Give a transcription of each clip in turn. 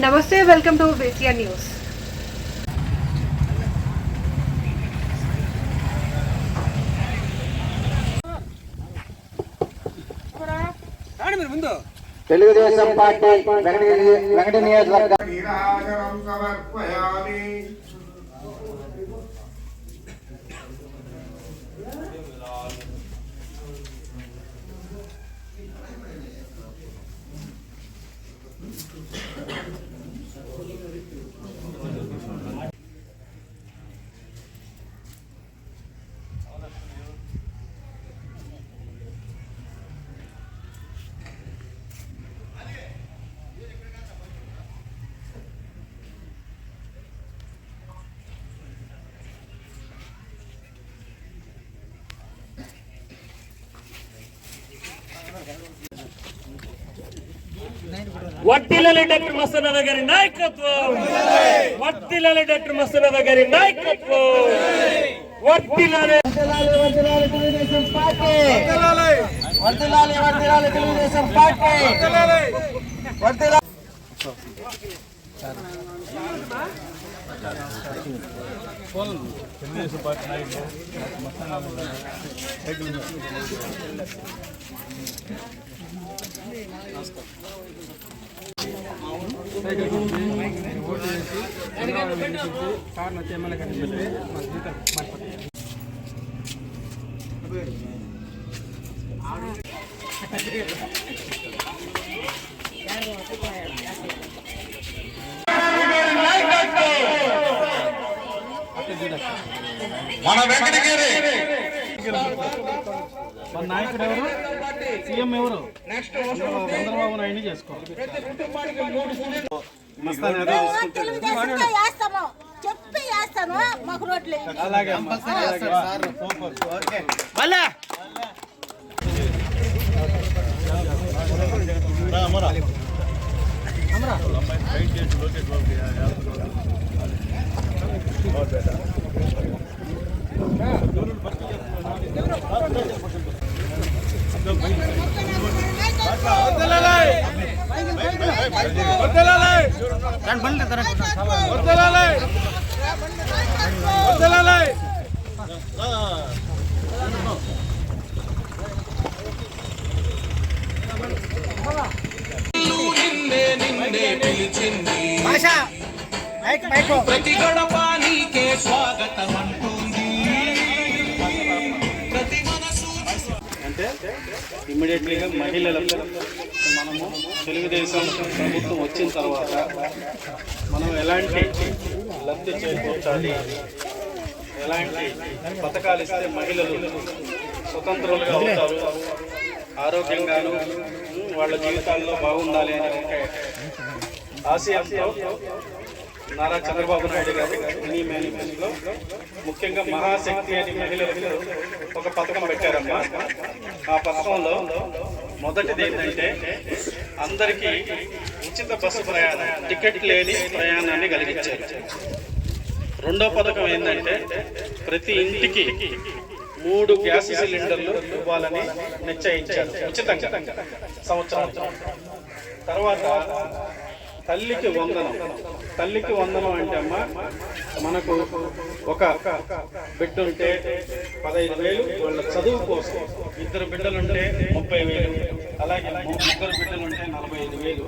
నమస్తే, welcome to VCR news. Telugu Desam party Venkata నియోజకవర్గం వర్తిల్లాలి డాక్టర్ మస్తానన్న గారి నాయకత్వం, వర్తిల్లాలి డాక్టర్ మస్తానన్న గారి నాయకత్వం, వర్తిల్లాలి తెలుగుదేశం పార్టీ, వర్తిల్లాలి తెలుగుదేశం పార్టీ, వర్తిల్లాలి. తెలుగుదేశం పార్టీ నాయకులు మన వెంకటగిరి మన నాయకుడు ఎవరు, సీఎం ఎవరు, చంద్రబాబు నాయుడు చేసుకోవాలి. అలాగే ప్రతి గడప నీకే స్వాగతం అంటుంది. అంటే ఇమ్మీడియట్లీగా మహిళలకు మనము తెలుగుదేశం ప్రభుత్వం వచ్చిన తర్వాత మనం ఎలాంటి లబ్ధి చేకూర్చాలి, ఎలాంటి పథకాలు ఇస్తే మహిళలు స్వతంత్రులుగా అవుతారు, ఆరోగ్యంగాను వాళ్ళ జీవితాల్లో బాగుండాలి అనే ఒక ఆశయంతో నారా చంద్రబాబు నాయుడు గారు ఈ మేనిఫెస్టోలో ముఖ్యంగా మహాశక్తి అని మహిళలకు ఒక పథకం పెట్టారమ్మా. ఆ పథకంలో మొదటిది ఏంటంటే అందరికీ ఉచిత బస్సు ప్రయాణం, టికెట్ లేని ప్రయాణాన్ని కలిగించారు. రెండో పథకం ఏంటంటే ప్రతి ఇంటికి 3 గ్యాస్ సిలిండర్లు ఇవ్వాలని నిశ్చయించారు ఉచితంగా సంవత్సరం. తర్వాత తల్లికి వందనం. తల్లికి వందనం అంటే అమ్మ, మనకు ఒక బిడ్డ ఉంటే 15,000 వాళ్ళ చదువు కోసం, 2 బిడ్డలుంటే 30,000, అలాగే 3 బిడ్డలుంటే 45,000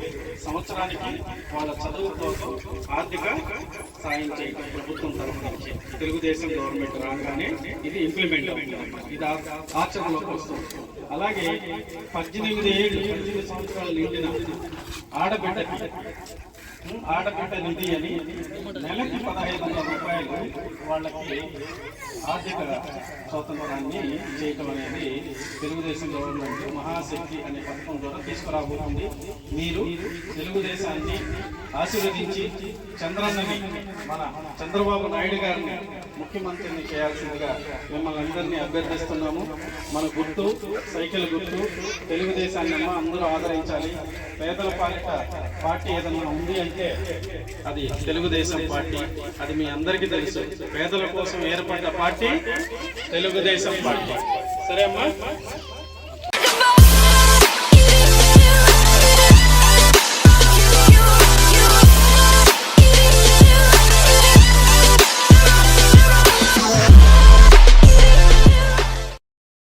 సంవత్సరానికి వాళ్ళ చదువు కోసం ఆర్థిక సాయం చేయడం ప్రభుత్వం తరఫు నుంచి తెలుగుదేశం గవర్నమెంట్ రాగానే ఇది ఇంప్లిమెంట్ అయింది. ఇది ఆచరణలోకి వస్తుంది. అలాగే 18 సంవత్సరాలు నిండిన ఆడబిడ్డ నిధి అని నెలకి 1,500 రూపాయలు వాళ్ళకి ఆర్థిక స్వాతంత్రాన్ని చేయటం అనేది తెలుగుదేశం గవర్నమెంట్ మహాశక్తి అనే పథకం ద్వారా తీసుకురాబోతుంది. మీరు తెలుగుదేశాన్ని ఆశీర్వదించి చంద్రన్నని, మన చంద్రబాబు నాయుడు గారిని ముఖ్యమంత్రిని చేయాల్సిందిగా మిమ్మల్ని అందరినీ అభ్యర్థిస్తున్నాము. మన గుర్తు సైకిల్ గుర్తు, తెలుగుదేశాన్ని అందరూ ఆదరించాలి. పేదల పార్టీ ఏదన్నా ఉంది అంటే అది తెలుగుదేశం పార్టీ. అది మీ అందరికీ తెలుసు. పేదల కోసం ఏర్పడ్డ పార్టీ తెలుగుదేశం పార్టీ. సరే అమ్మా.